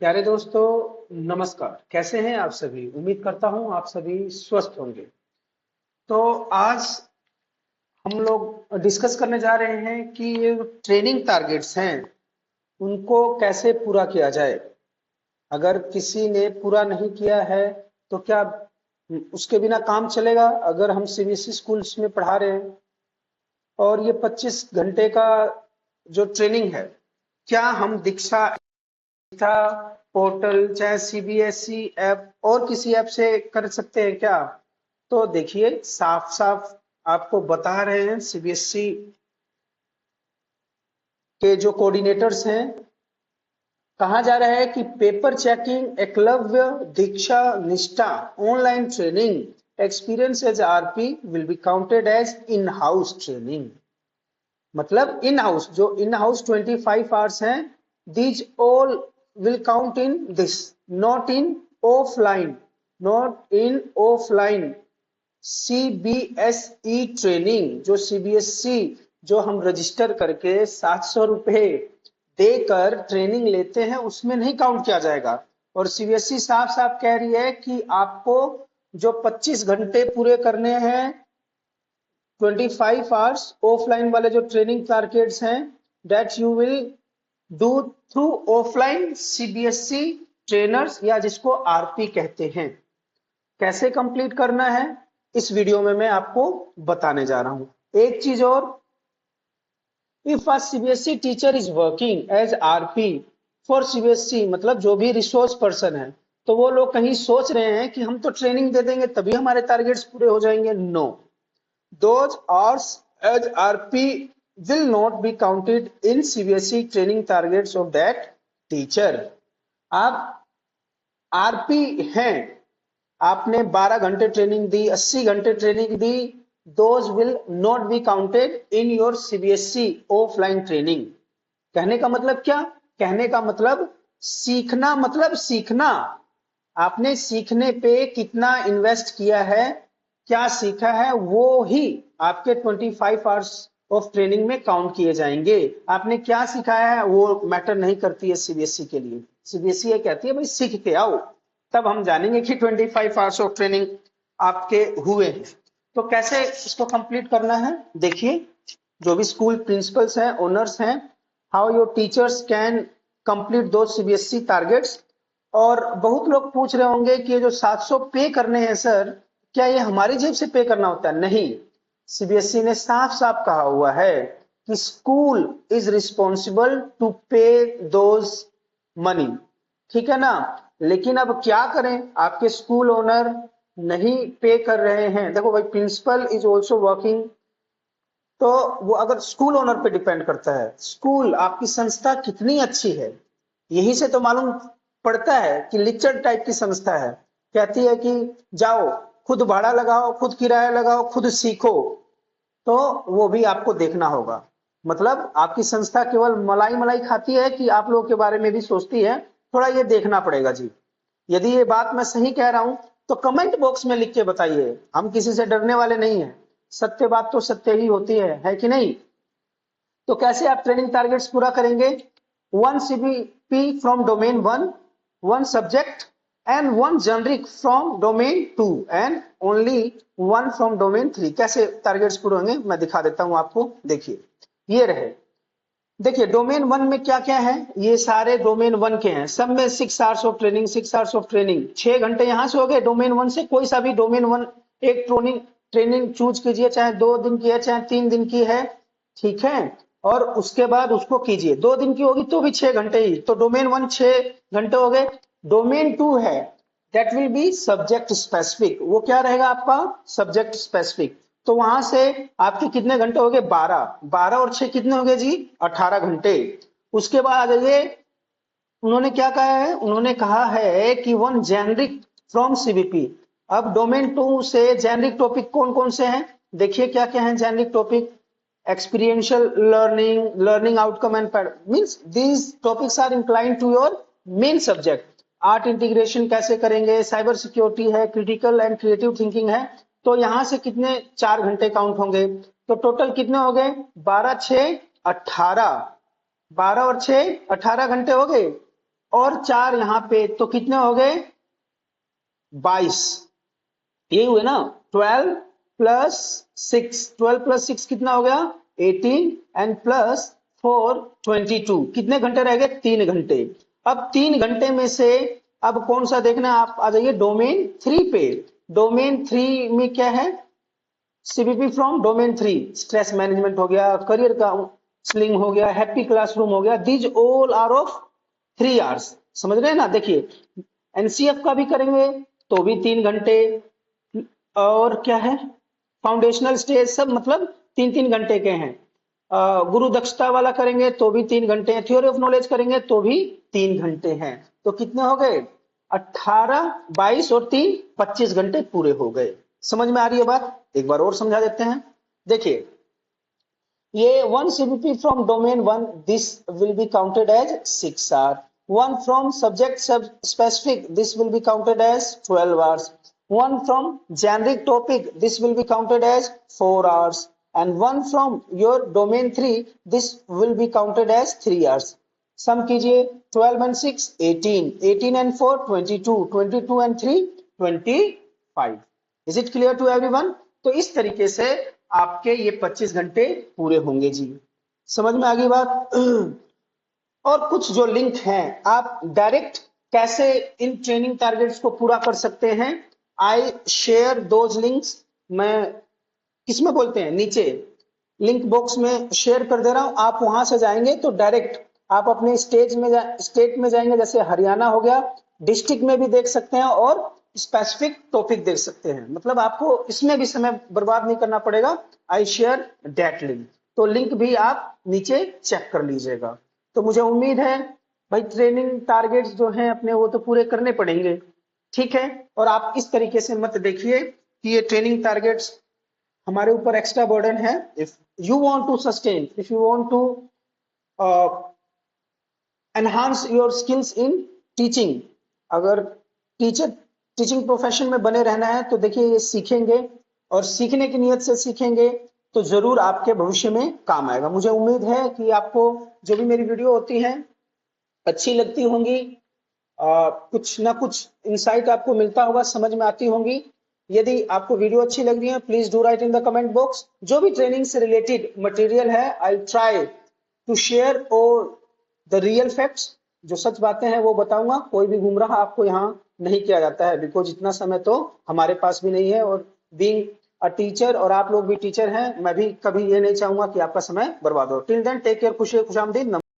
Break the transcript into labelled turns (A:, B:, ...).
A: प्यारे दोस्तों, नमस्कार। कैसे हैं आप सभी? उम्मीद करता हूं आप सभी स्वस्थ होंगे। तो आज हम लोग डिस्कस करने जा रहे हैं कि ये ट्रेनिंग टारगेट्स हैं उनको कैसे पूरा किया जाए। अगर किसी ने पूरा नहीं किया है तो क्या उसके बिना काम चलेगा? अगर हम सीबीएसई स्कूल्स में पढ़ा रहे हैं और ये 25 घंटे का जो ट्रेनिंग है, क्या हम दीक्षा था पोर्टल चाहे सीबीएसई ऐप और किसी ऐप से कर सकते हैं क्या? तो देखिए, साफ साफ आपको बता रहे हैं सीबीएसई के जो कोऑर्डिनेटर्स हैं। कहा जा रहा है कि paper checking, Eklavya, Diksha, Nishtha, online training experience as RP will be counted as in house training. मतलब इन हाउस, जो इन हाउस 25 आवर्स हैं, these all will count in this, not in offline, not in offline CBSE training. जो CBSE, जो हम register करके 700 रुपए देकर training लेते हैं, उसमें नहीं काउंट किया जाएगा। और सीबीएसई साफ साफ कह रही है कि आपको जो 25 घंटे पूरे करने हैं, 25 आवर्स ऑफलाइन वाले जो ट्रेनिंग टारगेट्स हैं, that you will do through offline CBSE trainers, या जिसको आरपी कहते हैं। कैसे कंप्लीट करना है इस वीडियो में मैं आपको बताने जा रहा हूं। एक चीज और, if a CBSE teacher is working as RP for CBSE, मतलब जो भी रिसोर्स पर्सन है, तो वो लोग कहीं सोच रहे हैं कि हम तो ट्रेनिंग दे देंगे तभी हमारे टारगेट्स पूरे हो जाएंगे। No, those hours as RP will not be counted in CBSE training targets of that teacher। आप आरपी हैं, आपने 12 घंटे ट्रेनिंग दी, 80 घंटे training the, those will not be counted in your CBSE offline training. कहने का मतलब क्या? कहने का मतलब सीखना, मतलब सीखना। आपने सीखने पे कितना इन्वेस्ट किया है, क्या सीखा है, वो ही आपके 25 आवर्स ऑफ ट्रेनिंग में काउंट किए जाएंगे। आपने क्या सिखाया है वो मैटर नहीं करती है सीबीएसई के लिए। सीबीएसई ये कहती है भाई सीख के आओ, तब हम जानेंगे कि 25 आवर्स ऑफ ट्रेनिंग आपके हुए हैं। तो कैसे इसको कंप्लीट करना है, देखिए। जो भी स्कूल प्रिंसिपल्स हैं, ओनर्स हैं, how your teachers can complete दो सीबीएसई टारगेट्स। और बहुत लोग पूछ रहे होंगे कि ये जो 700 पे करने हैं सर, क्या ये हमारी जेब से पे करना होता है? नहीं, सीबीएसई ने साफ साफ कहा हुआ है कि स्कूल इज रिस्पॉन्सिबल टू पे दोज मनी। ठीक है ना? लेकिन अब क्या करें, आपके स्कूल ओनर नहीं पे कर रहे हैं। देखो भाई, प्रिंसिपल इज ऑल्सो वर्किंग, तो वो अगर स्कूल ओनर पे डिपेंड करता है। स्कूल, आपकी संस्था कितनी अच्छी है, यही से तो मालूम पड़ता है कि लिचर टाइप की संस्था है। कहती है कि जाओ, खुद भाड़ा लगाओ, खुद किराया लगाओ, खुद सीखो, तो वो भी आपको देखना होगा। मतलब आपकी संस्था केवल मलाई मलाई खाती है कि आप लोगों के बारे में भी सोचती है, थोड़ा ये देखना पड़ेगा जी। यदि ये बात मैं सही कह रहा हूं तो कमेंट बॉक्स में लिख के बताइए। हम किसी से डरने वाले नहीं है, सत्य बात तो सत्य ही होती है कि नहीं? तो कैसे आप ट्रेनिंग टारगेट्स पूरा करेंगे? One CBP from domain one, one subject and one generic from domain two, and only one from domain three. कैसे टारगेट्स पूरे होंगे मैं दिखा देता हूं आपको। देखिए, ये रहे। देखिए, डोमेन वन में क्या क्या है, ये सारे डोमेन वन के हैं। सब में 6 hours of training, 6 hours of training, 6 घंटे यहां से हो गए डोमेन वन से। कोई सा भी डोमेन वन एक ट्रेनिंग ट्रेनिंग चूज कीजिए, चाहे 2 दिन की है चाहे 3 दिन की है, ठीक है। और उसके बाद उसको कीजिए, 2 दिन की होगी तो भी 6 घंटे ही, तो डोमेन वन 6 घंटे हो गए। डोमेन टू है, that will be subject specific. वो क्या रहेगा आपका? Subject specific. तो वहां से आपके कितने घंटे हो गए? 12। 12 और 6 कितने हो गए जी? 18 घंटे। उसके बाद आ जाइए, उन्होंने क्या कहा है? उन्होंने कहा है कि वन जेनरिक फ्रॉम सीबीपी। अब डोमेन टू से जेनरिक टॉपिक कौन कौन से हैं? देखिए क्या क्या है generic topic. Experiential learning, learning outcome and means these topics are incline to your main subject. Art integration कैसे करेंगे, साइबर सिक्योरिटी है, क्रिटिकल एंड क्रिएटिव थिंकिंग है। तो यहां से कितने 4 घंटे काउंट होंगे? तो टोटल कितने हो गए? 12 6 18, 12 और 6 18 घंटे हो गए। और 4 यहाँ पे, तो कितने हो गए 22, यही हुए ना। 12 प्लस 6, 12 प्लस 6 कितना हो गया 18 एंड प्लस 4 22, कितने घंटे रह गए 3 घंटे। अब 3 घंटे में से अब कौन सा देखना है, आप आ जाइए डोमेन 3 पे। डोमेन 3 में क्या है, CBP from domain 3, stress management हो गया, करियर काउंसलिंग हो गया, हैप्पी क्लासरूम हो गया, these all are of 3 hours. समझ रहे हैं ना। देखिए एनसीएफ का भी करेंगे तो भी 3 घंटे, और क्या है फाउंडेशनल स्टेज सब मतलब 3-3 घंटे के हैं। गुरु दक्षता वाला करेंगे तो भी 3 घंटे हैं, थ्योरी ऑफ नॉलेज करेंगे तो भी 3 घंटे हैं। तो कितने हो गए 18, 22 और 3 25 घंटे पूरे हो गए। समझ में आ रही है बात, एक बार और समझा देते हैं। देखिए ये 1 CBP from domain 1, this will be counted as 6 hours. 1 from subject specific, this will be counted as 12 hours. 1 from generic topic, this will be counted as 4 hours. And 1 from your domain 3, this will be counted as 3 hours. Sum कीजिए 12 and 6 18, 18 and 4 22, 22 and 3 25. Is it clear to everyone? तो इस तरीके से आपके ये 25 घंटे पूरे होंगे जी। समझ में आ गई बात। और कुछ जो लिंक हैं आप डायरेक्ट कैसे इन ट्रेनिंग टारगेट्स को पूरा कर सकते हैं, आई शेयर दोज लिंक्स। मैं किसमें बोलते हैं, नीचे लिंक बॉक्स में शेयर कर दे रहा हूं। आप वहां से जाएंगे तो डायरेक्ट आप अपने स्टेट में जाएंगे, जैसे हरियाणा हो गया, डिस्ट्रिक्ट में भी देख सकते हैं और स्पेसिफिक टॉपिक देख सकते हैं। मतलब आपको इसमें भी समय बर्बाद नहीं करना पड़ेगा। आई शेयर दैट लिंक, तो लिंक भी आप नीचे चेक कर लीजिएगा। तो मुझे उम्मीद है भाई ट्रेनिंग टारगेट्स जो हैं अपने वो तो पूरे करने पड़ेंगे, ठीक है। और आप इस तरीके से मत देखिए कि ये ट्रेनिंग टारगेट्स हमारे ऊपर एक्स्ट्रा बर्डन है। If you want to sustain, if you want to enhance your skills in teaching, अगर टीचिंग प्रोफेशन में बने रहना है तो देखिए ये सीखेंगे और सीखने की नियत से सीखेंगे तो जरूर आपके भविष्य में काम आएगा। मुझे उम्मीद है कि आपको जो भी मेरी वीडियो होती है अच्छी लगती होंगी, कुछ ना कुछ इंसाइट आपको मिलता होगा, समझ में आती होंगी। यदि आपको वीडियो अच्छी लग रही है please do right in the comment box. जो भी ट्रेनिंग से रिलेटेड मटेरियल है आई ट्राई टू शेयर और द रियल फैक्ट्स, जो सच बातें हैं वो बताऊंगा। कोई भी गुमराह आपको यहाँ नहीं किया जाता है, बिकॉज इतना समय तो हमारे पास भी नहीं है। और बीइंग अ टीचर, और आप लोग भी टीचर हैं, मैं भी कभी ये नहीं चाहूंगा कि आपका समय बर्बाद हो। टिल देन टेक केयर, खुश आमदीद।